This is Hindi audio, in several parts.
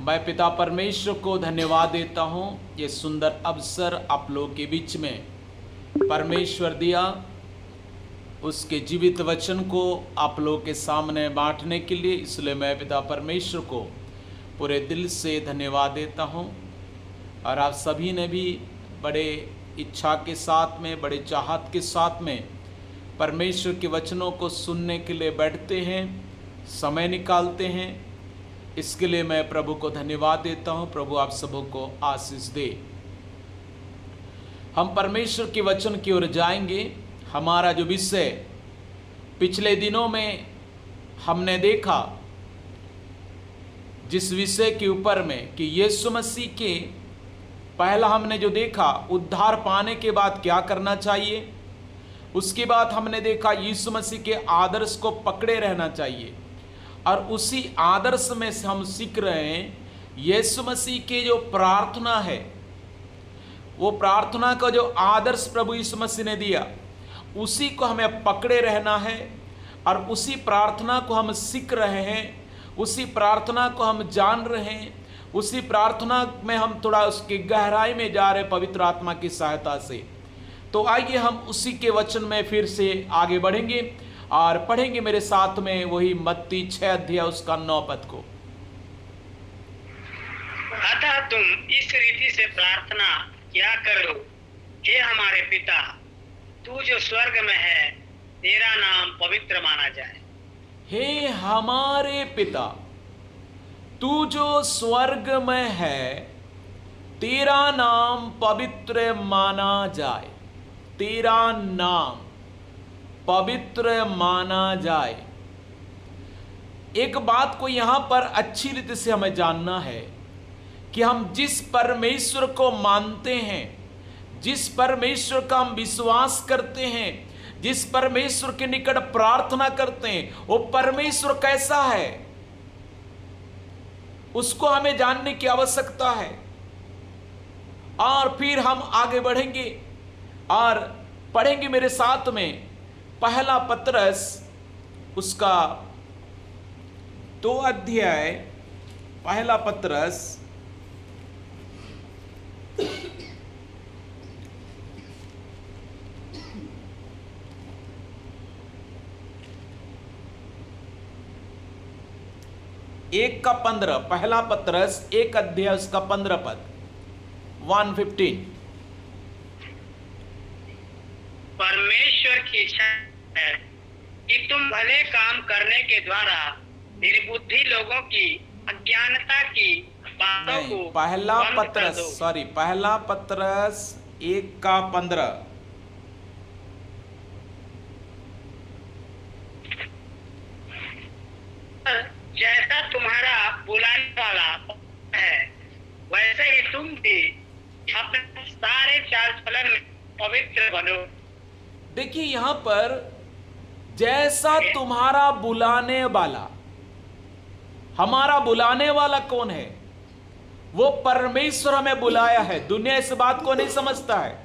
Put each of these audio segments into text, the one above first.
मैं पिता परमेश्वर को धन्यवाद देता हूँ ये सुंदर अवसर आप लोगों के बीच में परमेश्वर दिया, उसके जीवित वचन को आप लोगों के सामने बांटने के लिए। इसलिए मैं पिता परमेश्वर को पूरे दिल से धन्यवाद देता हूँ। और आप सभी ने भी बड़े इच्छा के साथ में, बड़े चाहत के साथ में परमेश्वर के वचनों को सुनने के लिए बैठते हैं, समय निकालते हैं। इसके लिए मैं प्रभु को धन्यवाद देता हूँ। प्रभु आप सबों को आशीष दे। हम परमेश्वर के वचन की ओर जाएंगे। हमारा जो विषय पिछले दिनों में हमने देखा, जिस विषय के ऊपर में कि यीशु मसीह के पहला हमने जो देखा, उद्धार पाने के बाद क्या करना चाहिए। उसके बाद हमने देखा यीशु मसीह के आदर्श को पकड़े रहना चाहिए। और उसी आदर्श में से हम सीख रहे हैं यीशु मसीह के जो प्रार्थना है, वो प्रार्थना का जो आदर्श प्रभु यीशु मसीह ने दिया, उसी को हमें पकड़े रहना है। और उसी प्रार्थना को हम सीख रहे हैं, उसी प्रार्थना को हम जान रहे हैं, उसी प्रार्थना में हम थोड़ा उसकी गहराई में जा रहे पवित्र आत्मा की सहायता से। तो आइए हम उसी के वचन में फिर से आगे बढ़ेंगे और पढ़ेंगे मेरे साथ में वही मत्ती 6 अध्याय उसका 9 पद को। अतः तुम इस रीति से प्रार्थना क्या करो, हे हमारे पिता, तू जो स्वर्ग में है, तेरा नाम पवित्र माना जाए। हे हमारे पिता, तू जो स्वर्ग में है, तेरा नाम पवित्र माना जाए। तेरा नाम पवित्र माना जाए। एक बात को यहां पर अच्छी रीति से हमें जानना है कि हम जिस परमेश्वर को मानते हैं, जिस परमेश्वर का हम विश्वास करते हैं, जिस परमेश्वर के निकट प्रार्थना करते हैं, वो परमेश्वर कैसा है, उसको हमें जानने की आवश्यकता है। और फिर हम आगे बढ़ेंगे और पढ़ेंगे मेरे साथ में पहला पतरस उसका 2 अध्याय, पहला पतरस एक का 15, पहला पतरस 1 अध्याय उसका 15 पद 1:15। परमेश्वर की इच्छा है कि तुम भले काम करने के द्वारा निर्बुद्धि लोगों की अज्ञानता की बातों को पहला बंद कर पतरस दो। पहला पतरस 1 का 15। जैसा तुम्हारा बुलाने वाला है, वैसे ही तुम भी अपने सारे चाल चलन में पवित्र बनो। देखिए यहां पर जैसा तुम्हारा बुलाने वाला, हमारा बुलाने वाला कौन है? वो परमेश्वर हमें बुलाया है। दुनिया इस बात को नहीं समझता है।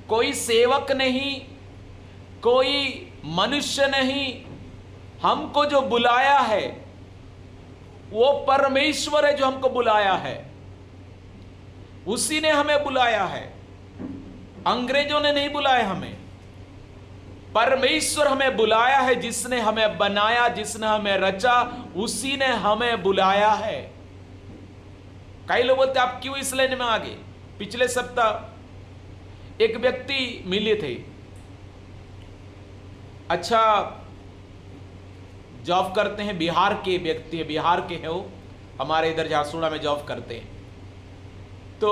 कोई सेवक नहीं, कोई मनुष्य नहीं, हमको जो बुलाया है वो परमेश्वर है जो हमको बुलाया है। उसी ने हमें बुलाया है। अंग्रेजों ने नहीं बुलाया हमें, परमेश्वर हमें बुलाया है। जिसने हमें बनाया, जिसने हमें रचा, उसी ने हमें बुलाया है। कई लोग बोलते आप क्यों इस लाइन में आ गए? पिछले सप्ताह एक व्यक्ति मिले थे, अच्छा जॉब करते हैं, बिहार के व्यक्ति है, बिहार के हैं वो, हमारे इधर झारसुगुड़ा में जॉब करते हैं। तो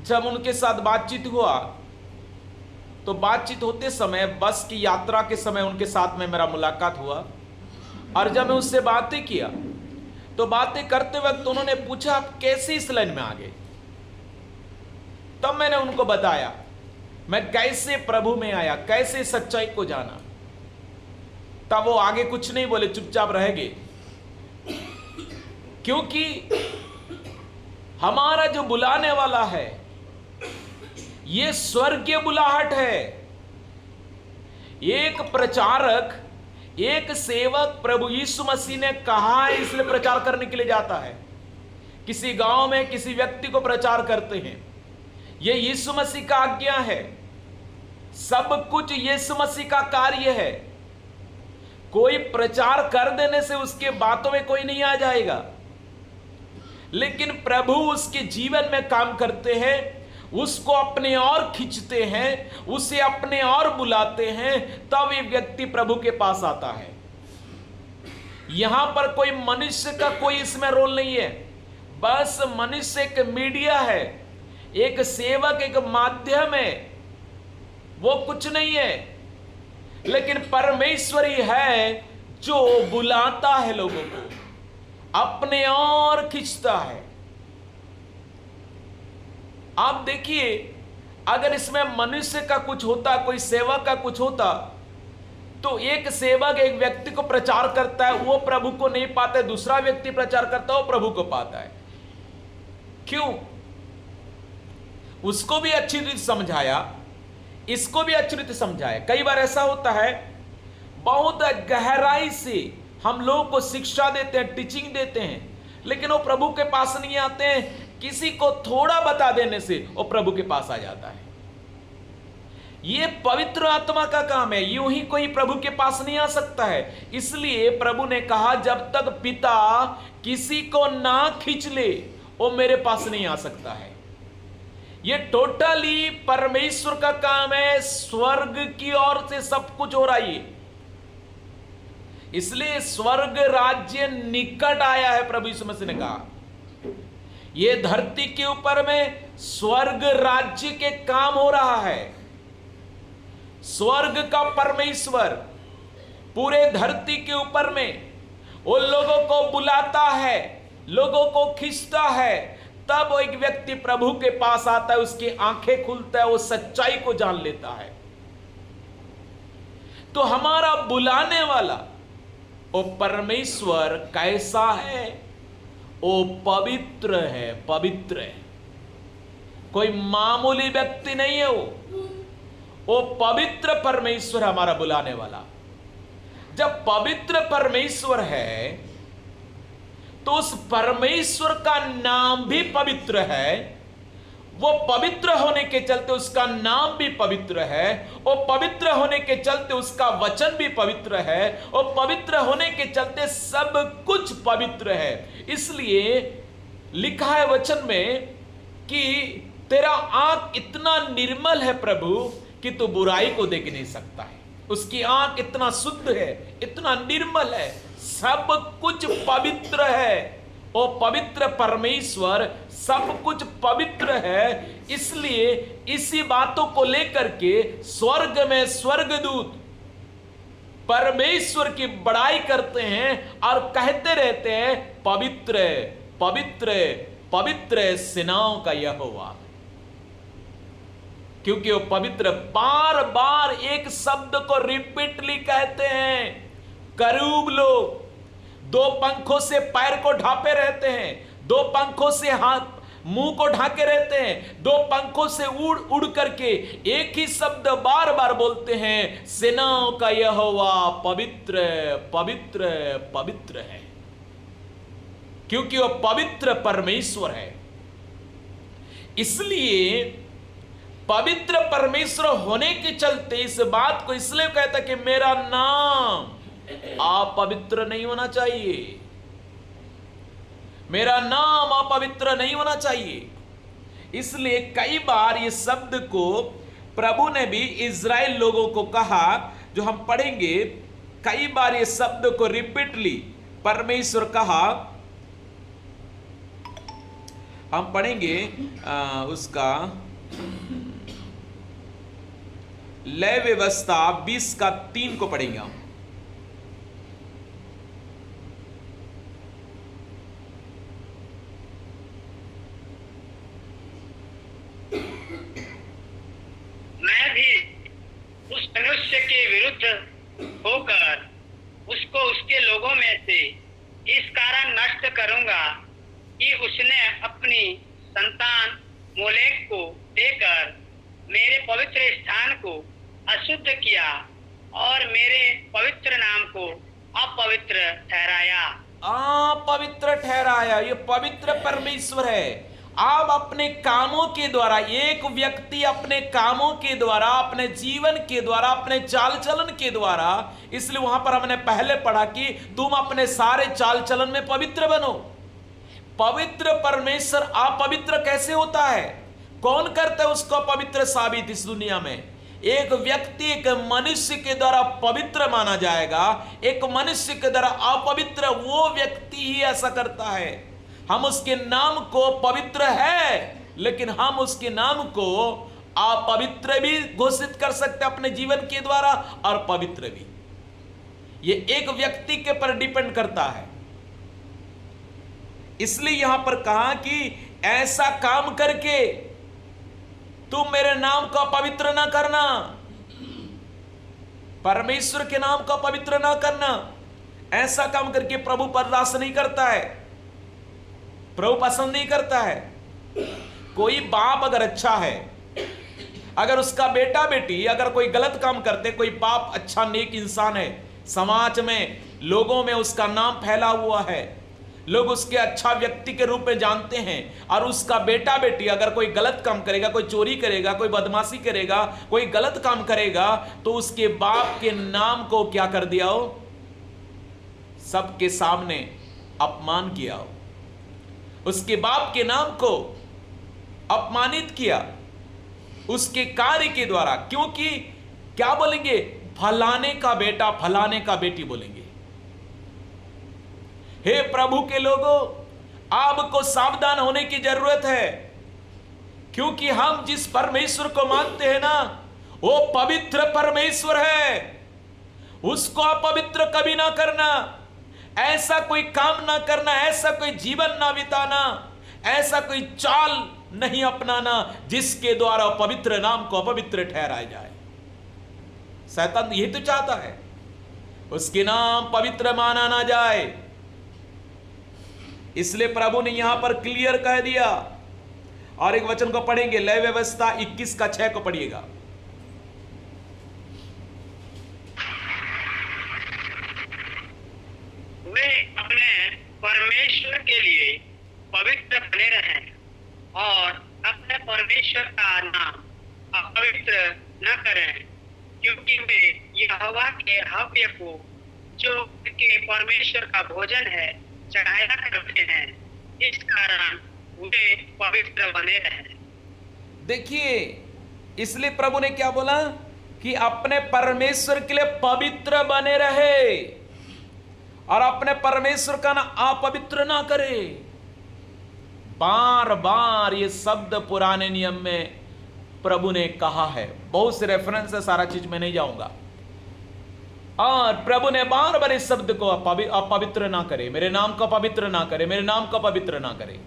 जब उनके साथ बातचीत हुआ, तो बातचीत होते समय बस की यात्रा के समय उनके साथ में मेरा मुलाकात हुआ। और जब मैं उससे बातें किया, तो बातें करते वक्त उन्होंने पूछा आप कैसे इस लाइन में आ गए? तब मैंने उनको बताया मैं कैसे प्रभु में आया, कैसे सच्चाई को जाना। तब वो आगे कुछ नहीं बोले, चुपचाप रह गए। क्योंकि हमारा जो बुलाने वाला है ये स्वर्गीय बुलाहट है। एक प्रचारक एक सेवक प्रभु यीशु मसीह ने कहा है इसलिए प्रचार करने के लिए जाता है। किसी गांव में किसी व्यक्ति को प्रचार करते हैं, यह यीशु मसीह का आज्ञा है, सब कुछ यीशु मसीह का कार्य है। कोई प्रचार कर देने से उसके बातों में कोई नहीं आ जाएगा, लेकिन प्रभु उसके जीवन में काम करते हैं, उसको अपने ओर खींचते हैं, उसे अपने ओर बुलाते हैं, तब ये व्यक्ति प्रभु के पास आता है। यहां पर कोई मनुष्य का कोई इसमें रोल नहीं है, बस मनुष्य एक मीडिया है, एक सेवक, एक माध्यम है, वो कुछ नहीं है। लेकिन परमेश्वर ही है जो बुलाता है, लोगों को अपने ओर खींचता है। आप देखिए, अगर इसमें मनुष्य का कुछ होता, कोई सेवक का कुछ होता, तो एक सेवक एक व्यक्ति को प्रचार करता है, वो प्रभु को नहीं पाता है, दूसरा व्यक्ति प्रचार करता है, वो प्रभु को पाता है। क्यों? उसको भी अच्छी रीति समझाया, इसको भी अच्छी रीति समझाया। कई बार ऐसा होता है, बहुत गहराई से हम लोगों को शिक्षा देते हैं, टीचिंग देते हैं, लेकिन वो प्रभु के पास नहीं आते हैं। किसी को थोड़ा बता देने से वो प्रभु के पास आ जाता है। ये पवित्र आत्मा का काम है, यूं ही कोई प्रभु के पास नहीं आ सकता है। इसलिए प्रभु ने कहा, जब तक पिता किसी को ना खींच ले वो मेरे पास नहीं आ सकता है। ये टोटली परमेश्वर का काम है, स्वर्ग की ओर से सब कुछ हो रहा है। इसलिए स्वर्ग राज्य निकट आया है। प्रभु यीशु मसीह ने कहा, ये धरती के ऊपर में स्वर्ग राज्य के काम हो रहा है। स्वर्ग का परमेश्वर पूरे धरती के ऊपर में उन लोगों को बुलाता है, लोगों को खींचता है, तब वो एक व्यक्ति प्रभु के पास आता है, उसकी आंखें खुलता है, वो सच्चाई को जान लेता है। तो हमारा बुलाने वाला वो परमेश्वर कैसा है? वो पवित्र है, पवित्र है। कोई मामूली व्यक्ति नहीं है वो पवित्र परमेश्वर हमारा बुलाने वाला। जब पवित्र परमेश्वर है तो उस परमेश्वर का नाम भी पवित्र है। वो पवित्र होने के चलते उसका नाम भी पवित्र है, वो पवित्र होने के चलते उसका वचन भी पवित्र है, वो पवित्र होने के चलते सब कुछ पवित्र है। इसलिए लिखा है वचन में कि तेरा आंख इतना निर्मल है प्रभु कि तू बुराई को देख नहीं सकता है। उसकी आंख इतना शुद्ध है, इतना निर्मल है, सब कुछ पवित्र है। ओ पवित्र परमेश्वर सब कुछ पवित्र है। इसलिए इसी बातों को लेकर के स्वर्ग में स्वर्गदूत परमेश्वर की बड़ाई करते हैं और कहते रहते हैं, पवित्र पवित्र पवित्र सेनाओं का यहोवा। क्योंकि वो पवित्र बार बार एक शब्द को रिपीटली कहते हैं। करूब लोग दो पंखों से पैर को ढांपे रहते हैं, दो पंखों से हाथ मुंह को ढांके रहते हैं, दो पंखों से उड़ उड़ करके एक ही शब्द बार बार बोलते हैं, सेनाओं का यहोवा पवित्र पवित्र पवित्र है। क्योंकि वो पवित्र परमेश्वर है। इसलिए पवित्र परमेश्वर होने के चलते इस बात को इसलिए कहता कि मेरा नाम अपवित्र नहीं होना चाहिए, मेरा नाम अपवित्र नहीं होना चाहिए। इसलिए कई बार ये शब्द को प्रभु ने भी इज़राइल लोगों को कहा, जो हम पढ़ेंगे। कई बार ये शब्द को रिपीटली परमेश्वर कहा, हम पढ़ेंगे उसका लय व्यवस्था 20:3 को पढ़ेंगे हम। मैं भी उस मनुष्य के विरुद्ध होकर उसको उसके लोगों में से इस कारण नष्ट करूंगा कि उसने अपनी संतान मोलेक को देकर मेरे पवित्र स्थान को अशुद्ध किया और मेरे पवित्र नाम को अपवित्र ठहराया। पवित्र ठहराया। ये पवित्र परमेश्वर है। आप अपने कामों के द्वारा, एक व्यक्ति अपने कामों के द्वारा, अपने जीवन के द्वारा, अपने चाल चलन के द्वारा, इसलिए वहां पर हमने पहले पढ़ा कि तुम अपने सारे चाल चलन में पवित्र बनो। पवित्र परमेश्वर अपवित्र कैसे होता है? कौन करता है उसको पवित्र साबित इस दुनिया में? एक व्यक्ति, एक मनुष्य के द्वारा पवित्र माना जाएगा। एक मनुष्य के द्वारा अपवित्र वो व्यक्ति ही ऐसा करता है। हम उसके नाम को पवित्र है, लेकिन हम उसके नाम को अपवित्र भी घोषित कर सकते अपने जीवन के द्वारा और पवित्र भी। ये एक व्यक्ति के पर डिपेंड करता है। इसलिए यहां पर कहा कि ऐसा काम करके तुम मेरे नाम का पवित्र ना करना, परमेश्वर के नाम का पवित्र ना करना। ऐसा काम करके प्रभु बर्दाश्त नहीं करता है, प्रभु पसंद नहीं करता है। कोई बाप अगर अच्छा है, अगर उसका बेटा बेटी अगर कोई गलत काम करते, कोई बाप अच्छा नेक इंसान है, समाज में लोगों में उसका नाम फैला हुआ है, लोग उसके अच्छा व्यक्ति के रूप में जानते हैं, और उसका बेटा बेटी अगर कोई गलत काम करेगा, कोई चोरी करेगा, कोई बदमाशी करेगा, कोई गलत काम करेगा, तो उसके बाप के नाम को क्या कर दिया हो? सबके सामने अपमान किया हो, उसके बाप के नाम को अपमानित किया उसके कार्य के द्वारा। क्योंकि क्या बोलेंगे? फलाने का बेटा, फलाने का बेटी बोलेंगे। हे प्रभु के लोगों, आपको सावधान होने की जरूरत है, क्योंकि हम जिस परमेश्वर को मानते हैं ना, वो पवित्र परमेश्वर है। उसको अपवित्र कभी ना करना, ऐसा कोई काम ना करना, ऐसा कोई जीवन ना बिताना, ऐसा कोई चाल नहीं अपनाना जिसके द्वारा पवित्र नाम को अपवित्र ठहराया जाए। शैतान यही तो चाहता है, उसके नाम पवित्र माना ना जाए। इसलिए प्रभु ने यहां पर क्लियर कह दिया। और एक वचन को पढ़ेंगे, लय व्यवस्था 21:6 को पढ़िएगा। वे अपने परमेश्वर के लिए पवित्र बने रहें और अपने परमेश्वर का नाम अपवित्र न करें, क्योंकि वे यहोवा के हव्य को, जो के परमेश्वर का भोजन है, चढ़ाया करते हैं। इस कारण वे पवित्र बने रहें। देखिए, इसलिए प्रभु ने क्या बोला कि अपने परमेश्वर के लिए पवित्र बने रहे और अपने परमेश्वर का ना अपवित्र ना करे। बार बार ये शब्द पुराने नियम में प्रभु ने कहा है। बहुत से रेफरेंस है, सारा चीज में नहीं जाऊंगा। और प्रभु ने बार बार इस शब्द को अपवित्र ना करे, मेरे नाम को पवित्र ना करे, मेरे नाम को पवित्र ना करे।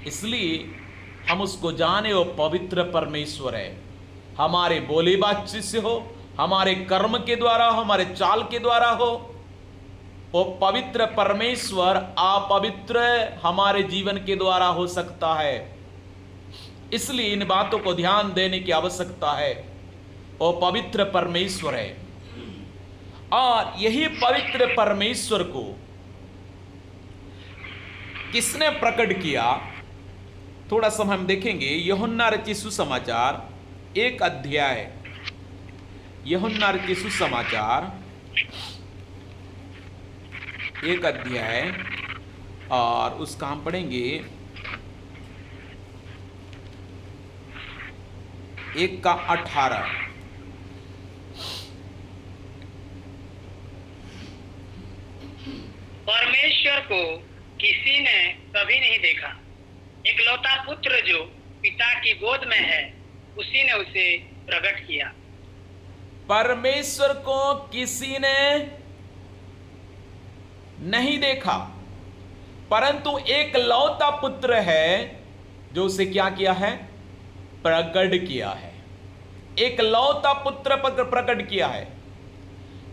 इसलिए हम उसको जाने, वो पवित्र परमेश्वर है। हमारे बोले बातचीत से हो, हमारे कर्म के द्वारा हो, हमारे चाल के द्वारा हो, वो पवित्र परमेश्वर अपवित्र हमारे जीवन के द्वारा हो सकता है। इसलिए इन बातों को ध्यान देने की आवश्यकता है। वो पवित्र परमेश्वर है और यही पवित्र परमेश्वर को किसने प्रकट किया? थोड़ा समय हम देखेंगे। यूहन्ना रचित सुसमाचार 1 अध्याय, यूहन्ना रचित सुसमाचार 1 अध्याय और उसका हम पढ़ेंगे 1:18। परमेश्वर को किसी ने कभी नहीं देखा, इकलौता पुत्र जो पिता की गोद में है, उसी ने उसे प्रकट किया। परमेश्वर को किसी ने नहीं देखा, परंतु एक लौता पुत्र है जो उसे क्या किया है? प्रकट किया है। एक लौता पुत्र प्रकट किया है।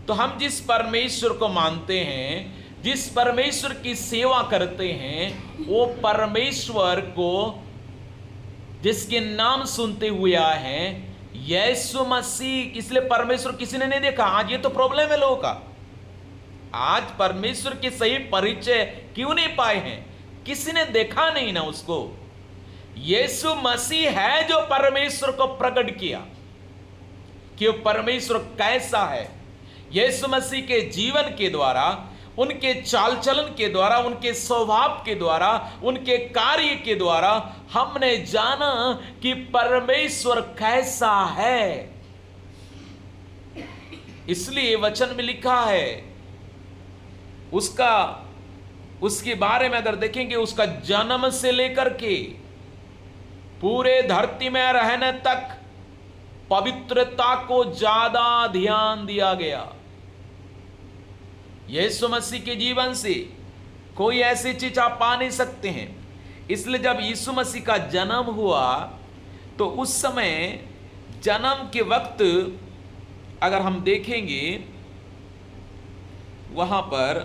तो हम जिस परमेश्वर को मानते हैं, जिस परमेश्वर की सेवा करते हैं, वो परमेश्वर को जिसके नाम सुनते हुए आए हैं, यीशु मसीह, इसलिए परमेश्वर किसी ने नहीं देखा। आज ये तो प्रॉब्लम है लोगों का, आज परमेश्वर के सही परिचय क्यों नहीं पाए हैं? किसी ने देखा नहीं ना उसको। यीशु मसीह है जो परमेश्वर को प्रकट किया कि वो परमेश्वर कैसा है। यीशु मसीह के जीवन के द्वारा, उनके चाल चलन के द्वारा, उनके स्वभाव के द्वारा, उनके कार्य के द्वारा हमने जाना कि परमेश्वर कैसा है। इसलिए वचन में लिखा है उसके बारे में अगर देखेंगे, उसका जन्म से लेकर के पूरे धरती में रहने तक पवित्रता को ज्यादा ध्यान दिया गया। यीशु मसीह के जीवन से कोई ऐसी चीज आप पा नहीं सकते हैं। इसलिए जब यीशु मसीह का जन्म हुआ तो उस समय जन्म के वक्त अगर हम देखेंगे, वहां पर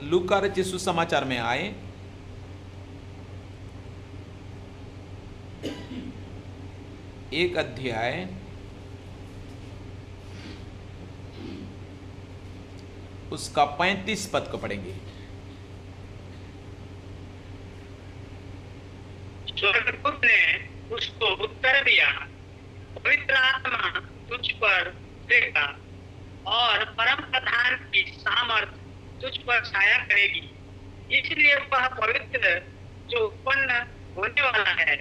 लूका रचित सुसमाचार में आए, एक अध्याय उसका 35 पद को पढ़ेंगे। स्वर्गदूत ने उसको उत्तर दिया, पवित्र आत्मा तुझ पर देगा और परम प्रधान की सामर्थ तुझ पर छाया करेगी, इसलिए वह पवित्र जो उत्पन्न होने वाला है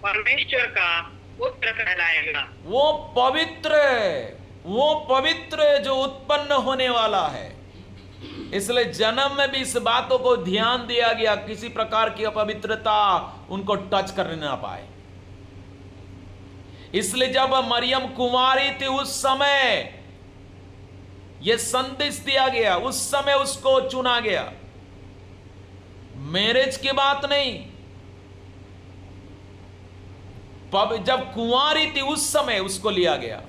परमेश्वर का पुत्र कहलाएगा। वो पवित्र जो उत्पन्न होने वाला है। इसलिए जन्म में भी इस बातों को ध्यान दिया गया, किसी प्रकार की अपवित्रता उनको टच करने ना पाए। इसलिए जब मरियम कुंवारी थी उस समय यह संदेश दिया गया, उस समय उसको चुना गया। मैरिज की बात नहीं, जब कुंवारी थी उस समय उसको लिया गया,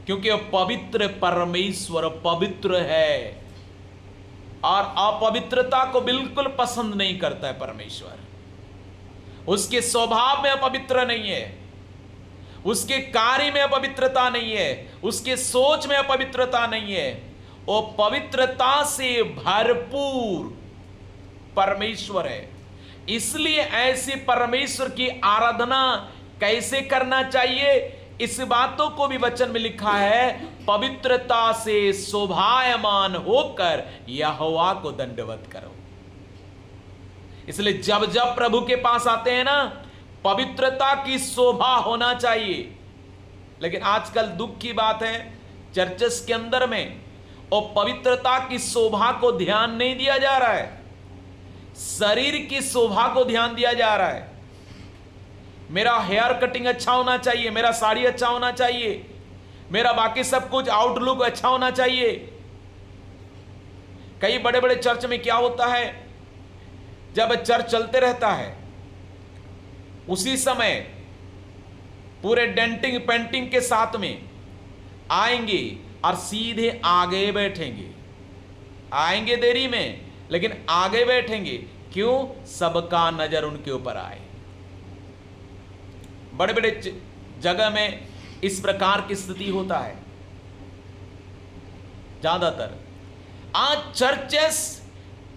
क्योंकि वह पवित्र परमेश्वर पवित्र है और अपवित्रता को बिल्कुल पसंद नहीं करता है। परमेश्वर उसके स्वभाव में अपवित्र नहीं है, उसके कार्य में अपवित्रता नहीं है, उसके सोच में अपवित्रता नहीं है। वो पवित्रता से भरपूर परमेश्वर है। इसलिए ऐसे परमेश्वर की आराधना कैसे करना चाहिए, इस बातों को भी वचन में लिखा है, पवित्रता से शोभायमान होकर यहोवा को दंडवत करो। इसलिए जब जब प्रभु के पास आते हैं ना, पवित्रता की शोभा होना चाहिए। लेकिन आजकल दुख की बात है, चर्चेस के अंदर में और पवित्रता की शोभा को ध्यान नहीं दिया जा रहा है, शरीर की शोभा को ध्यान दिया जा रहा है। मेरा हेयर कटिंग अच्छा होना चाहिए, मेरा साड़ी अच्छा होना चाहिए, मेरा बाकी सब कुछ आउटलुक अच्छा होना चाहिए। कई बड़े बड़े चर्च में क्या होता है, जब चर्च चलते रहता है उसी समय पूरे डेंटिंग पेंटिंग के साथ में आएंगे और सीधे आगे बैठेंगे। आएंगे देरी में लेकिन आगे बैठेंगे। क्यों? सबका नजर उनके ऊपर आए। बड़े बड़े जगह में इस प्रकार की स्थिति होता है ज्यादातर। आज चर्चेस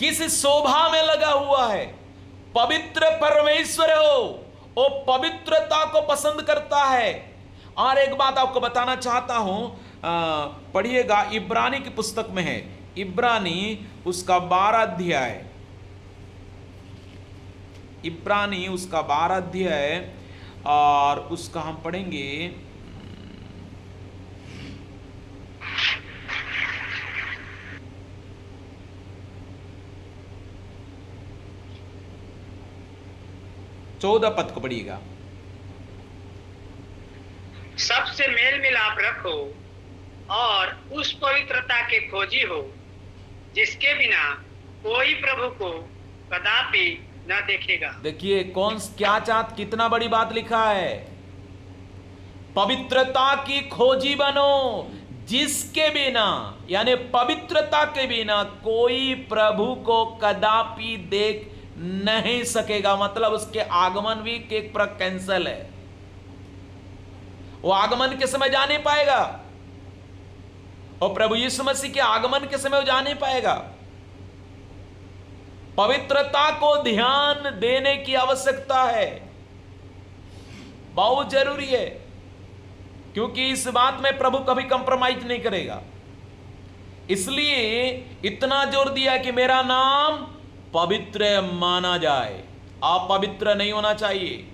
किस शोभा में लगा हुआ है? पवित्र परमेश्वर हो, वो पवित्रता को पसंद करता है। और एक बात आपको बताना चाहता हूं, पढ़िएगा, इब्रानी की पुस्तक में है, इब्रानी उसका 12 अध्याय, इब्रानी उसका 12 अध्याय और उसका हम पढ़ेंगे 14 पद को पढ़िएगा। सबसे मेल मिलाप रखो और उस पवित्रता के खोजी हो जिसके बिना कोई प्रभु को कदापि न देखेगा। देखिए क्या चाहत, कितना बड़ी बात लिखा है, पवित्रता की खोजी बनो जिसके बिना, यानी पवित्रता के बिना कोई प्रभु को कदापि देख नहीं सकेगा, मतलब उसके आगमन भी एक प्रकार कैंसल है। वो आगमन के समय जा नहीं पाएगा, और प्रभु यीशु मसीह के आगमन के समय वो जा नहीं पाएगा। पवित्रता को ध्यान देने की आवश्यकता है, बहुत जरूरी है, क्योंकि इस बात में प्रभु कभी कंप्रोमाइज नहीं करेगा। इसलिए इतना जोर दिया कि मेरा नाम पवित्र माना जाए, अपवित्र नहीं होना चाहिए।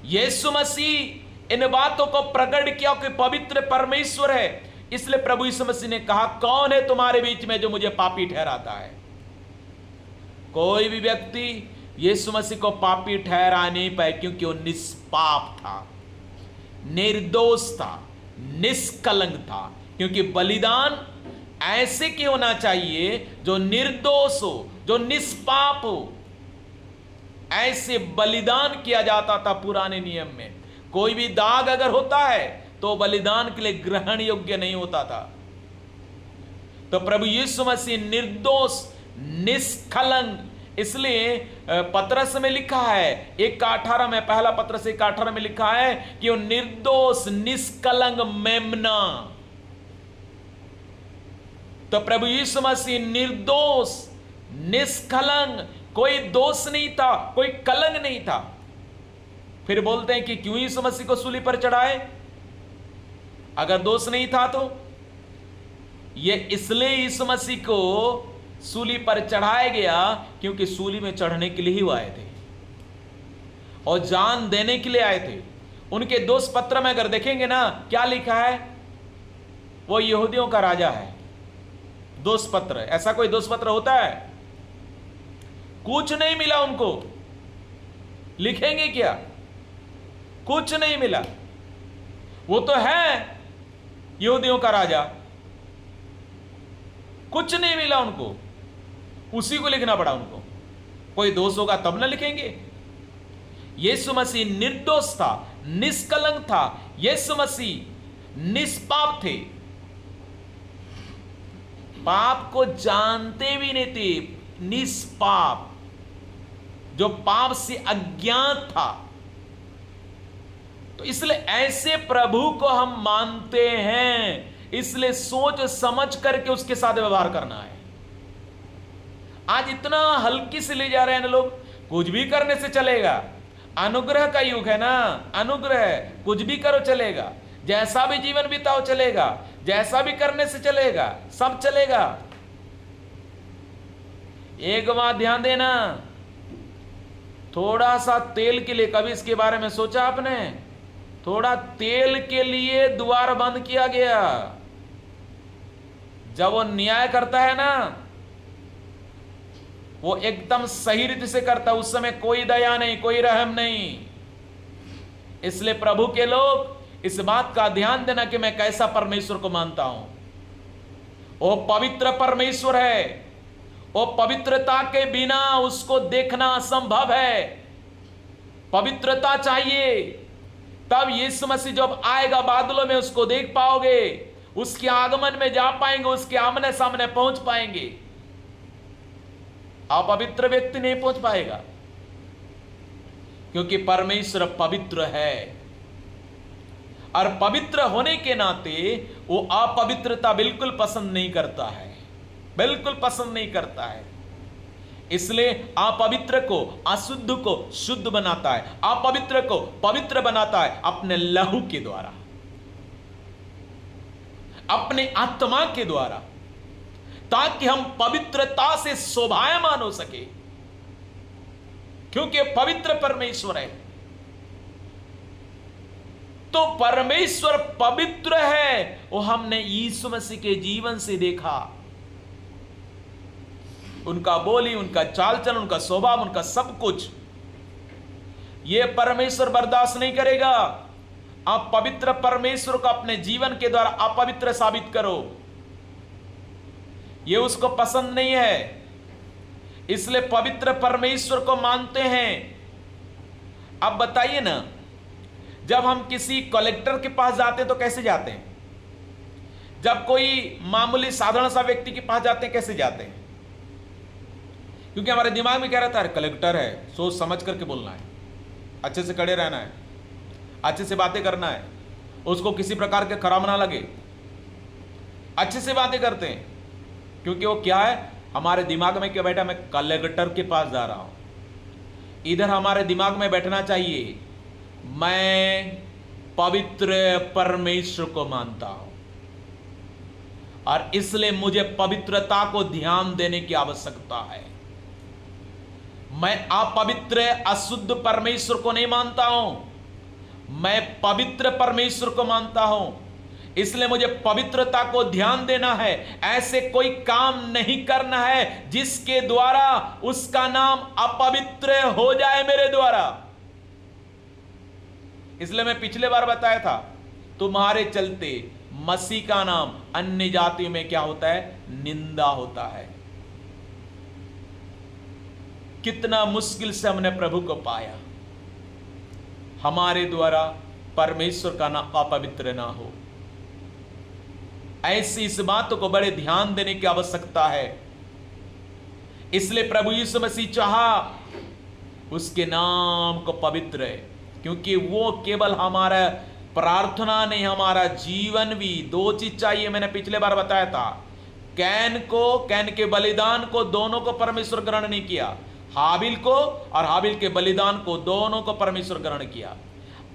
यीशु मसीह इन बातों को प्रकट किया कि पवित्र परमेश्वर है, इसलिए प्रभु यीशु मसीह ने कहा, कौन है तुम्हारे बीच में जो मुझे पापी ठहराता है? कोई भी व्यक्ति यीशु मसीह को पापी ठहरा नहीं पाए, क्योंकि वो निष्पाप था, निर्दोष था, निष्कलंक था। क्योंकि बलिदान ऐसे की होना चाहिए जो निर्दोष हो, जो निष्पाप हो। ऐसे बलिदान किया जाता था पुराने नियम में। कोई भी दाग अगर होता है तो बलिदान के लिए ग्रहण योग्य नहीं होता था। तो प्रभु यीशु मसीह निर्दोष, निष्कलंक, इसलिए पत्रस में लिखा है 1:18 में, पहला पत्रस 1:18 में लिखा है कि वो निर्दोष निष्कलंक मेमना। तो प्रभु यीशु मसीह निर्दोष निष्कलंक, कोई दोष नहीं था, कोई कलंक नहीं था। फिर बोलते हैं कि क्यों यीशु मसीह को सूली पर चढ़ाए? अगर दोष नहीं था तो ये इसलिए यीशु मसीह को सूली पर चढ़ाया गया क्योंकि सूली में चढ़ने के लिए ही वो आए थे और जान देने के लिए आए थे। उनके दोष पत्र में अगर देखेंगे ना, क्या लिखा है? वो यहूदियों का राजा है। दोष पत्र, ऐसा कोई दोष पत्र होता है? कुछ नहीं मिला उनको। लिखेंगे क्या? कुछ नहीं मिला। वो तो है यहूदियों का राजा, कुछ नहीं मिला उनको, उसी को लिखना पड़ा उनको। कोई दोष होगा तब ना लिखेंगे। यीशु मसीह निर्दोष था, निष्कलंक था। यीशु मसीह निष्पाप थे, पाप को जानते भी नहीं थे। निष्पाप, जो पाप से अज्ञात था। तो इसलिए ऐसे प्रभु को हम मानते हैं, इसलिए सोच समझ करके उसके साथ व्यवहार करना है। आज इतना हल्की से ले जा रहे हैं ना लोग, कुछ भी करने से चलेगा। अनुग्रह का युग है ना, अनुग्रह है, कुछ भी करो चलेगा, जैसा भी जीवन बिताओ चलेगा, जैसा भी करने से चलेगा, सब चलेगा। एक बात ध्यान देना, थोड़ा सा तेल के लिए, कभी इसके बारे में सोचा आपने? थोड़ा तेल के लिए द्वार बंद किया गया। जब वो न्याय करता है ना, वो एकदम सही रीति से करता है, उस समय कोई दया नहीं, कोई रहम नहीं। इसलिए प्रभु के लोग इस बात का ध्यान देना कि मैं कैसा परमेश्वर को मानता हूं। वो पवित्र परमेश्वर है, वो पवित्रता के बिना उसको देखना असंभव है। पवित्रता चाहिए, तब यीशु मसीह जब आएगा बादलों में उसको देख पाओगे, उसके आगमन में जा पाएंगे, उसके आमने सामने पहुंच पाएंगे। अपवित्र व्यक्ति नहीं पहुंच पाएगा, क्योंकि परमेश्वर पवित्र है। और पवित्र होने के नाते वो अपवित्रता बिल्कुल पसंद नहीं करता है, बिल्कुल पसंद नहीं करता है। इसलिए अपवित्र को, अशुद्ध को शुद्ध बनाता है, अपवित्र को पवित्र बनाता है अपने लहू के द्वारा, अपने आत्मा के द्वारा, ताकि हम पवित्रता से शोभायमान हो सके, क्योंकि पवित्र परमेश्वर है। तो परमेश्वर पवित्र है, वो हमने यीशु मसीह के जीवन से देखा। उनका बोली, उनका चाल चलन, उनका स्वभाव, उनका सब कुछ, ये परमेश्वर बर्दाश्त नहीं करेगा। आप पवित्र परमेश्वर को अपने जीवन के द्वारा अपवित्र साबित करो, ये उसको पसंद नहीं है। इसलिए पवित्र परमेश्वर को मानते हैं। अब बताइए ना, जब हम किसी कलेक्टर के पास जाते हैं तो कैसे जाते हैं? जब कोई मामूली साधारण सा व्यक्ति के पास जाते हैं कैसे जाते हैं? क्योंकि हमारे दिमाग में क्या रहता है, कलेक्टर है, सोच समझ करके बोलना है, अच्छे से खड़े रहना है, अच्छे से बातें करना है, उसको किसी प्रकार के खराब ना लगे, अच्छे से बातें करते हैं। क्योंकि वो क्या है, हमारे दिमाग में क्या बैठा, मैं कलेक्टर के पास जा रहा हूं। इधर हमारे दिमाग में बैठना चाहिए, मैं पवित्र परमेश्वर को मानता हूं और इसलिए मुझे पवित्रता को ध्यान देने की आवश्यकता है। मैं अपवित्र अशुद्ध परमेश्वर को नहीं मानता हूं, मैं पवित्र परमेश्वर को मानता हूं। इसलिए मुझे पवित्रता को ध्यान देना है। ऐसे कोई काम नहीं करना है जिसके द्वारा उसका नाम अपवित्र हो जाए मेरे द्वारा। इसलिए मैं पिछले बार बताया था, तुम्हारे चलते मसीह का नाम अन्य जातियों में क्या होता है, निंदा होता है। कितना मुश्किल से हमने प्रभु को पाया, हमारे द्वारा परमेश्वर का नाम अपवित्र ना हो। ऐसी इस बात को बड़े ध्यान देने की आवश्यकता है। इसलिए प्रभु यीशु मसीह चाहा उसके नाम को पवित्र है, क्योंकि वो केवल हमारा प्रार्थना नहीं, हमारा जीवन भी। दो चीज चाहिए, मैंने पिछले बार बताया था। कैन के बलिदान को दोनों को परमेश्वर ग्रहण नहीं किया, हाबिल को और हाबिल के बलिदान को दोनों को परमेश्वर ग्रहण किया।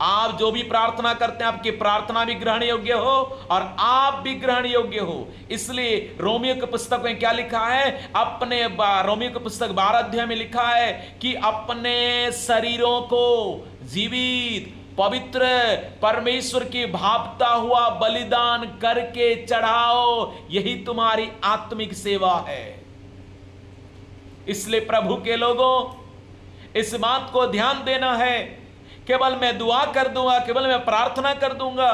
आप जो भी प्रार्थना करते हैं, आपकी प्रार्थना भी ग्रहण योग्य हो और आप भी ग्रहण योग्य हो। इसलिए रोमियो की पुस्तक में क्या लिखा है, अपने रोमियो की पुस्तक 12 अध्याय में लिखा है कि अपने शरीरों को जीवित पवित्र परमेश्वर की भावता हुआ बलिदान करके चढ़ाओ, यही तुम्हारी आत्मिक सेवा है। इसलिए प्रभु के लोगों, इस बात को ध्यान देना है, केवल मैं दुआ कर दूंगा, केवल मैं प्रार्थना कर दूंगा,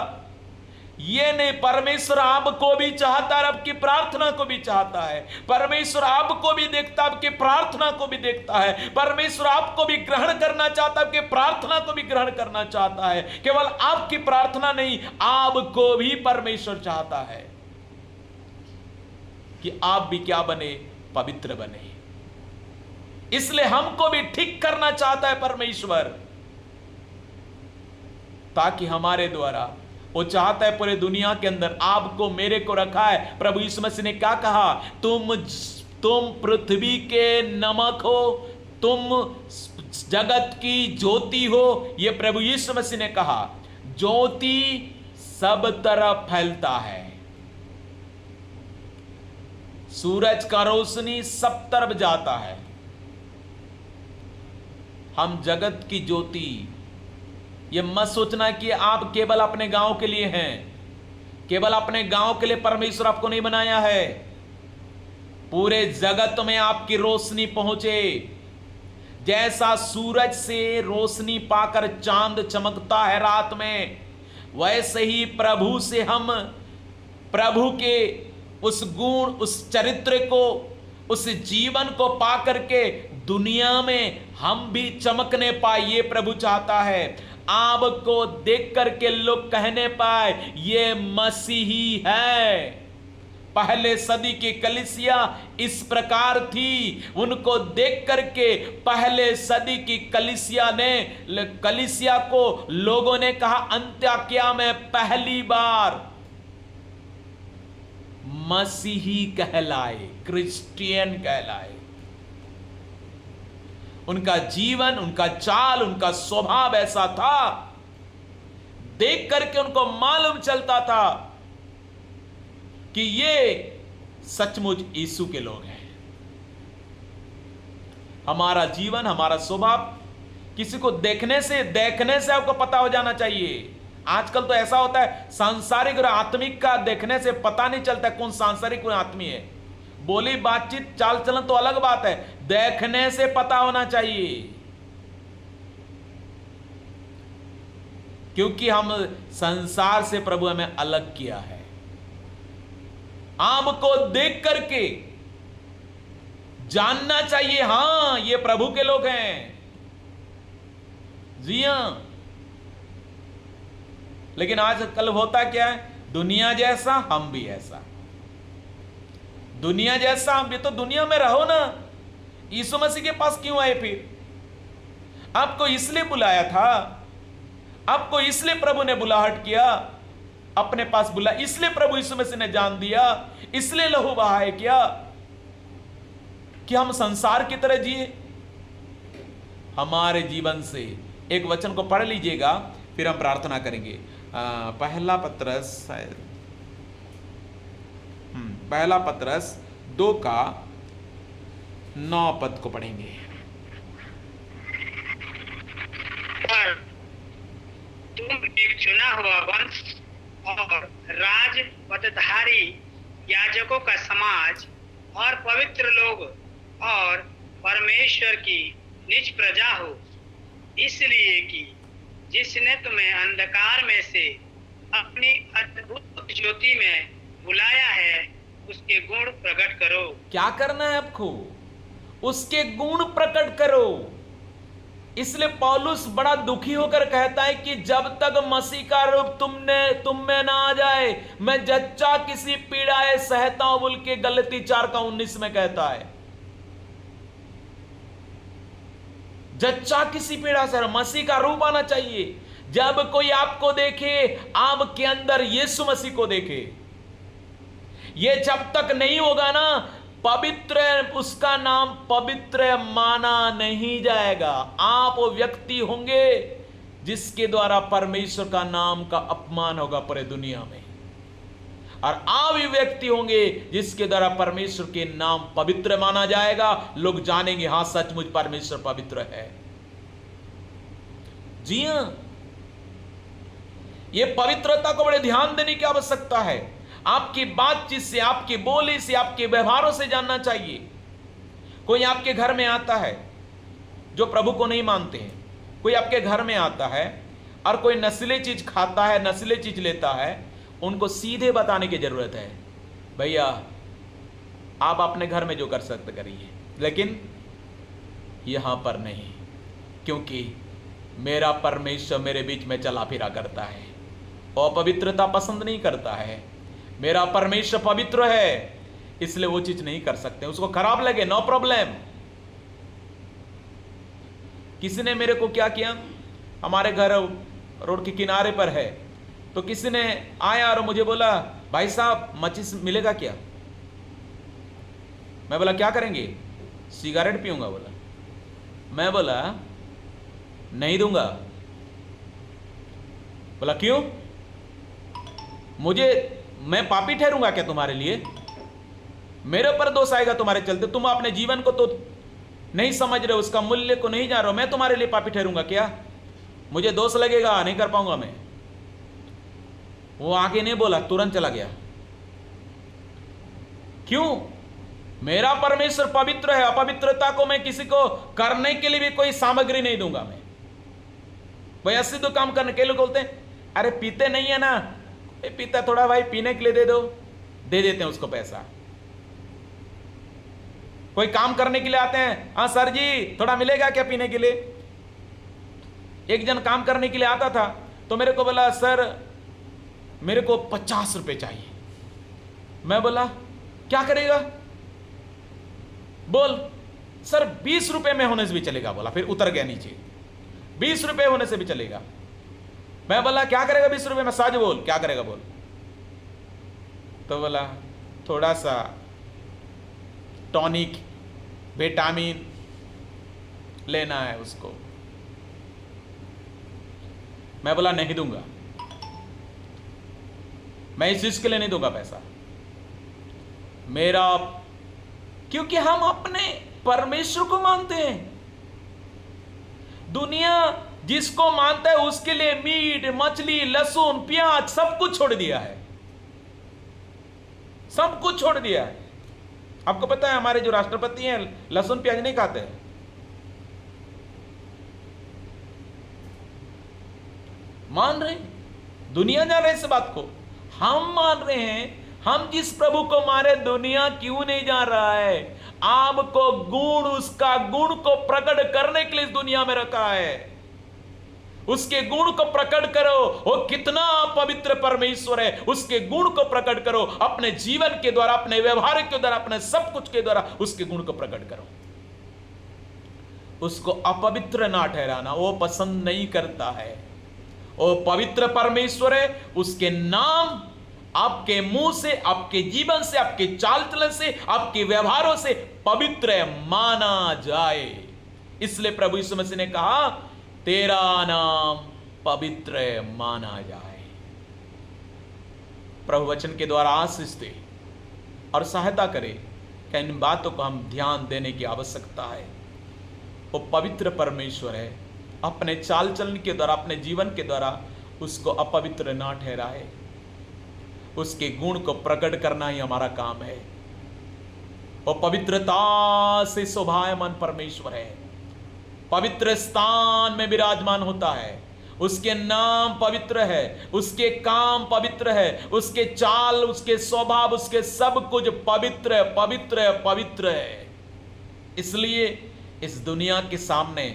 ये नहीं। परमेश्वर आपको भी चाहता है, आपकी प्रार्थना को भी चाहता है। परमेश्वर आपको भी देखता है, आपकी प्रार्थना को भी देखता है। परमेश्वर आपको भी ग्रहण करना चाहता है, आपकी प्रार्थना को भी ग्रहण करना चाहता है। केवल आपकी प्रार्थना नहीं, आपको भी परमेश्वर चाहता है कि आप भी क्या बने, पवित्र बने। इसलिए हमको भी ठीक करना चाहता है परमेश्वर, ताकि हमारे द्वारा, वो चाहता है पूरे दुनिया के अंदर आपको मेरे को रखा है। प्रभु यीशु मसीह ने क्या कहा, तुम पृथ्वी के नमक हो, तुम जगत की ज्योति हो। ये प्रभु यीशु मसीह ने कहा। ज्योति सब तरफ फैलता है, सूरज का रोशनी सब तरफ जाता है। हम जगत की ज्योति। ये मत सोचना कि आप केवल अपने गांव के लिए हैं, केवल अपने गांव के लिए परमेश्वर आपको नहीं बनाया है। पूरे जगत में आपकी रोशनी पहुंचे। जैसा सूरज से रोशनी पाकर चांद चमकता है रात में, वैसे ही प्रभु से हम प्रभु के उस गुण, उस चरित्र को, उस जीवन को पाकर के दुनिया में हम भी चमकने पाए। ये प्रभु चाहता है आपको देख करके लोग कहने पाए ये मसीही है। पहले सदी की कलीसिया इस प्रकार थी। उनको देख करके पहले सदी की कलीसिया को लोगों ने कहा, अंत्योकिया में पहली बार मसीही कहलाए, क्रिश्चियन कहलाए। उनका जीवन, उनका चाल, उनका स्वभाव ऐसा था, देख करके उनको मालूम चलता था कि ये सचमुच यीशु के लोग हैं। हमारा जीवन, हमारा स्वभाव किसी को देखने से आपको पता हो जाना चाहिए। आजकल तो ऐसा होता है, सांसारिक और आत्मिक का देखने से पता नहीं चलता कौन सांसारिक कौन आत्मी है। बोली बातचीत चाल चलन तो अलग बात है, देखने से पता होना चाहिए। क्योंकि हम संसार से प्रभु हमें अलग किया है। आपको देख करके जानना चाहिए, हां ये प्रभु के लोग हैं। जी हां। लेकिन आजकल होता क्या है, दुनिया जैसा हम भी ऐसा। दुनिया जैसा हम भी, तो दुनिया में रहो ना। यीशु मसीह के पास क्यों आए फिर? आपको इसलिए बुलाया था, आपको इसलिए प्रभु ने बुलाहट किया, अपने पास बुला, इसलिए प्रभु यीशु मसीह ने जान दिया, इसलिए लहू बहाए क्या कि हम संसार की तरह जिए? हमारे जीवन से एक वचन को पढ़ लीजिएगा, फिर हम प्रार्थना करेंगे। पहला पत्रस शायद, पहला पत्रस 2:9 को पढ़ेंगे। पर तुम एक चुना हुआ वंश और राज पदधारी याजकों का समाज और पवित्र लोग और परमेश्वर की निज प्रजा हो, इसलिए कि जिसने तुम्हें अंधकार में से अपनी अद्भुत ज्योति में बुलाया है, उसके गुण प्रकट करो। क्या करना है आपको? उसके गुण प्रकट करो। इसलिए पौलुस बड़ा दुखी होकर कहता है कि जब तक मसीह का रूप तुम में ना आ जाए, मैं जच्चा किसी पीड़ाए सहता हूं, बोल के गलती 4:19 में कहता है। जच्चा किसी पीड़ा से, मसीह का रूप आना चाहिए। जब कोई आपको देखे, आपके अंदर यीशु मसीह को देखे। ये जब तक नहीं होगा ना, पवित्र, उसका नाम पवित्र माना नहीं जाएगा। आप वो व्यक्ति होंगे जिसके द्वारा परमेश्वर का नाम का अपमान होगा पूरे दुनिया में, और आप ही व्यक्ति होंगे जिसके द्वारा परमेश्वर के नाम पवित्र माना जाएगा। लोग जानेंगे, हां सचमुच परमेश्वर पवित्र है। जी हां, ये पवित्रता को बड़े ध्यान देने की आवश्यकता है। आपकी बातचीत से, आपकी बोली से, आपके व्यवहारों से जानना चाहिए। कोई आपके घर में आता है जो प्रभु को नहीं मानते हैं, कोई आपके घर में आता है और कोई नस्ली चीज खाता है, नस्ली चीज लेता है, उनको सीधे बताने की जरूरत है, भैया आप अपने घर में जो कर सकते करिए, लेकिन यहां पर नहीं, क्योंकि मेरा परमेश्वर मेरे बीच में चला फिरा करता है, अपवित्रता पसंद नहीं करता है। मेरा परमेश्वर पवित्र है, इसलिए वो चीज नहीं कर सकते। उसको खराब लगे, नो प्रॉब्लम। किसी ने मेरे को क्या किया, हमारे घर रोड के किनारे पर है, तो किसी ने आया और मुझे बोला, भाई साहब माचिस मिलेगा क्या? मैं बोला क्या करेंगे? सिगरेट पीऊंगा। बोला, मैं बोला नहीं दूंगा। बोला क्यों? मैं पापी ठहरूंगा क्या तुम्हारे लिए? मेरे पर दोष आएगा तुम्हारे चलते? तुम अपने जीवन को तो नहीं समझ रहे हो, उसका मूल्य को नहीं जान रहे हो। मैं तुम्हारे लिए पापी ठहरूंगा क्या? मुझे दोष लगेगा, नहीं कर पाऊंगा मैं। वो आगे नहीं बोला, तुरंत चला गया। क्यों? मेरा परमेश्वर पवित्र है, अपवित्रता को मैं किसी को करने के लिए भी कोई सामग्री नहीं दूंगा। मैं भाई ऐसे तो काम करने के लोग बोलते हैं, अरे पीते नहीं है ना, पीता थोड़ा भाई पीने के लिए दे दो, दे देते हैं उसको पैसा। कोई काम करने के लिए आते हैं, हाँ सर जी थोड़ा मिलेगा क्या पीने के लिए? एक जन काम करने के लिए आता था, तो मेरे को बोला, सर मेरे को 50 रुपए चाहिए। मैं बोला क्या करेगा? बोल सर 20 रुपए में होने से भी चलेगा। बोला, फिर उतर गया नीचे, 20 रुपए होने से भी चलेगा। मैं बोला क्या करेगा 20 रुपए में? सच बोल, क्या करेगा बोल? तो बोला थोड़ा सा टॉनिक, विटामिन लेना है उसको। मैं बोला नहीं दूंगा, मैं इस चीज के लिए नहीं दूंगा पैसा मेरा, क्योंकि हम अपने परमेश्वर को मानते हैं। दुनिया जिसको मानता है उसके लिए मीट, मछली, लहसुन, प्याज सब कुछ छोड़ दिया है, सब कुछ छोड़ दिया है। आपको पता है हमारे जो राष्ट्रपति हैं लहसुन प्याज नहीं खाते हैं। मान रहे हैं, दुनिया जान रही है इस बात को, हम मान रहे हैं। हम जिस प्रभु को मारे, दुनिया क्यों नहीं जान रहा है? आपको गुण, उसका गुण को प्रकट करने के लिए इस दुनिया में रखा है। उसके गुण को प्रकट करो, वो कितना पवित्र परमेश्वर है, उसके गुण को प्रकट करो। अपने जीवन के द्वारा, अपने व्यवहार के द्वारा, अपने सब कुछ के द्वारा उसके गुण को प्रकट करो। उसको अपवित्र ना ठहराना वो पसंद नहीं करता है। वो पवित्र परमेश्वर है, उसके नाम आपके मुंह से, आपके जीवन से, आपके चाल चलन से, आपके व्यवहारों से पवित्र माना जाए। इसलिए प्रभु यीशु मसीह ने कहा तेरा नाम पवित्र माना जाए। प्रभु वचन के द्वारा आशीष दे और सहायता करे कि इन बातों को हम ध्यान देने की आवश्यकता है। वो पवित्र परमेश्वर है, अपने चाल चलन के द्वारा, अपने जीवन के द्वारा उसको अपवित्र ना ठहराए। उसके गुण को प्रकट करना ही हमारा काम है। वो पवित्रता से शोभायमान परमेश्वर है, पवित्र स्थान में विराजमान होता है। उसके नाम पवित्र है, उसके काम पवित्र है, उसके चाल, उसके स्वभाव, उसके सब कुछ पवित्र है, पवित्र है, पवित्र है। इसलिए इस दुनिया के सामने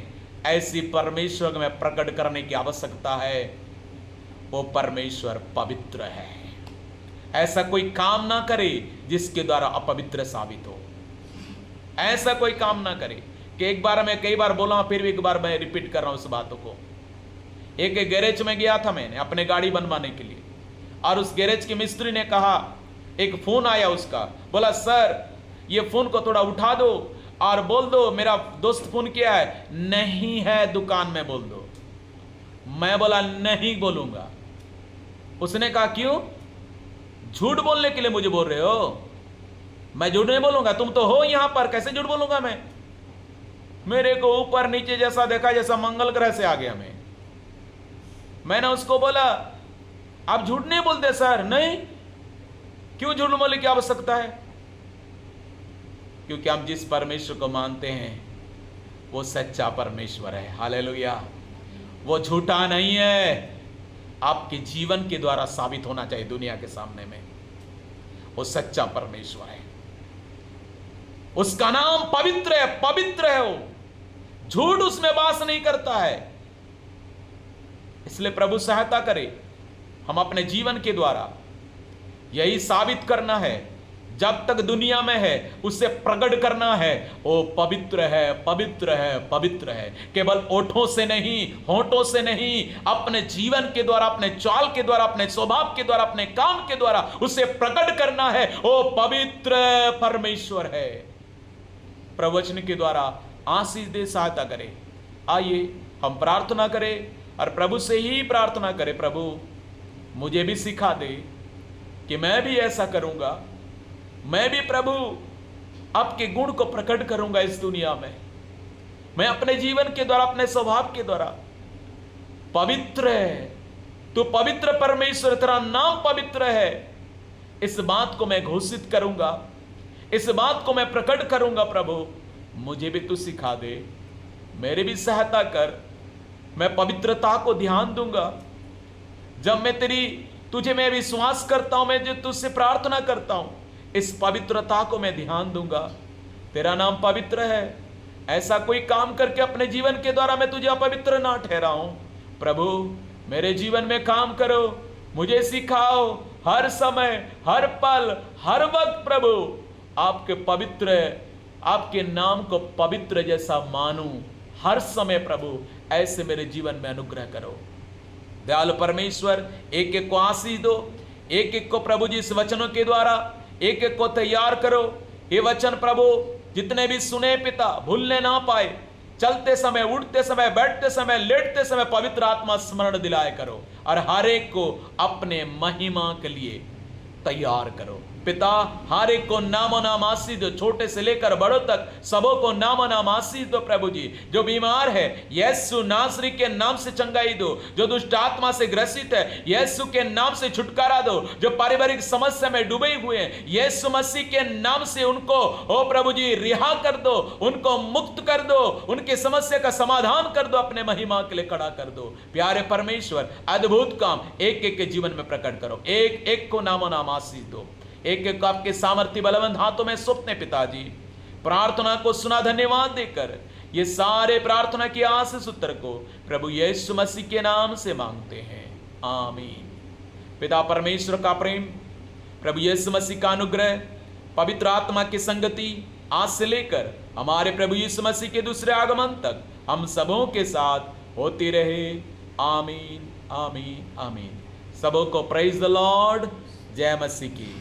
ऐसी परमेश्वर को में प्रकट करने की आवश्यकता है। वो परमेश्वर पवित्र है। ऐसा कोई काम ना करे जिसके द्वारा अपवित्र साबित हो। ऐसा कोई काम ना करे कि एक बार मैं कई बार बोला, फिर भी एक बार मैं रिपीट कर रहा हूं उस बातों को। एक गैरेज में गया था मैंने अपने गाड़ी बनवाने के लिए, और उस गैरेज के मिस्त्री ने कहा, एक फोन आया उसका, बोला सर ये फोन को थोड़ा उठा दो और बोल दो मेरा दोस्त फोन किया है। नहीं है दुकान में, बोल दो। मैं बोला नहीं बोलूंगा। उसने कहा क्यों? झूठ बोलने के लिए मुझे बोल रहे हो? मैं झूठ नहीं बोलूंगा, तुम तो हो यहां पर, कैसे झूठ बोलूंगा मैं? मेरे को ऊपर नीचे जैसा देखा जैसा मंगल ग्रह से आ गया मैंने उसको बोला आप झूठ नहीं बोलते सर। नहीं, क्यों झूठ बोलने की आवश्यकता है? क्योंकि हम जिस परमेश्वर को मानते हैं वो सच्चा परमेश्वर है। हालेलुया। वो झूठा नहीं है। आपके जीवन के द्वारा साबित होना चाहिए दुनिया के सामने में वो सच्चा परमेश्वर है। उसका नाम पवित्र है, पवित्र है। वो झूठ उसमें वास नहीं करता है। इसलिए प्रभु सहायता करे, हम अपने जीवन के द्वारा यही साबित करना है, जब तक दुनिया में है उसे प्रकट करना है वो पवित्र है, पवित्र है, पवित्र है। केवल ओठों से नहीं, होठों से नहीं, अपने जीवन के द्वारा, अपने चाल के द्वारा, अपने स्वभाव के द्वारा, अपने काम के द्वारा उसे प्रकट करना है। वो पवित्र परमेश्वर है। प्रवचन के द्वारा आशीष दे, सहायता करे। आइए हम प्रार्थना करें और प्रभु से ही प्रार्थना करें, प्रभु मुझे भी सिखा दे कि मैं भी ऐसा करूंगा। मैं भी प्रभु आपके गुण को प्रकट करूंगा इस दुनिया में। मैं अपने जीवन के द्वारा, अपने स्वभाव के द्वारा पवित्र है, तो पवित्र परमेश्वर, तेरा नाम पवित्र है, इस बात को मैं घोषित करूंगा, इस बात को मैं प्रकट करूंगा। प्रभु मुझे भी तू सिखा दे, मेरी भी सहायता कर। मैं पवित्रता को ध्यान दूंगा। जब मैं तुझे मैं विश्वास करता हूं, मैं जो तुझसे प्रार्थना करता हूं, इस पवित्रता को मैं ध्यान दूंगा। तेरा नाम पवित्र है। ऐसा कोई काम करके अपने जीवन के द्वारा मैं तुझे अपवित्र ना ठहराऊं। प्रभु मेरे जीवन में काम करो, मुझे सिखाओ, हर समय, हर पल, हर वक्त प्रभु आपके पवित्र, आपके नाम को पवित्र जैसा मानूं हर समय। प्रभु ऐसे मेरे जीवन में अनुग्रह करो। दयालु परमेश्वर, एक एक को आशीष दो, एक एक को प्रभु जी इस वचनों के द्वारा एक एक को तैयार करो। ये वचन प्रभु जितने भी सुने पिता भूलने ना पाए, चलते समय, उठते समय, बैठते समय, लेटते समय पवित्र आत्मा स्मरण दिलाए करो और हर एक को अपने महिमा के लिए तैयार करो। पिता हर एक को नामो नाम आशीष दो, छोटे से लेकर बड़ों तक सबों को नामो नाम आशीष दो। प्रभु जी जो बीमार है यीशु नासरी के नाम से चंगाई दो, जो दुष्ट आत्मा से ग्रसित है यीशु के नाम से छुटकारा दो, जो पारिवारिक समस्या में डूबे हुए हैं यीशु मसीह के नाम से उनको ओ प्रभु जी रिहा कर दो, उनको मुक्त कर दो, उनकी समस्या का समाधान कर दो, अपने महिमा के लिए खड़ा कर दो। प्यारे परमेश्वर अद्भुत काम एक एक के जीवन में प्रकट करो, एक एक को नामो नाम आशीष दो, एक एक आपके सामर्थ्य बलवंत हाथों में सौंपते पिताजी। प्रार्थना को सुना धन्यवाद देकर ये सारे प्रार्थना की आशीष उत्तर को प्रभु यीशु मसीह के नाम से मांगते हैं, आमीन। पिता परमेश्वर का प्रेम, प्रभु यीशु मसीह का अनुग्रह, पवित्र आत्मा की संगति आज से लेकर हमारे प्रभु यीशु मसीह के दूसरे आगमन तक हम सबों के साथ होती रहे। आमीन आमीन आमीन। सबों को प्रेज द लॉर्ड। जय मसीह की।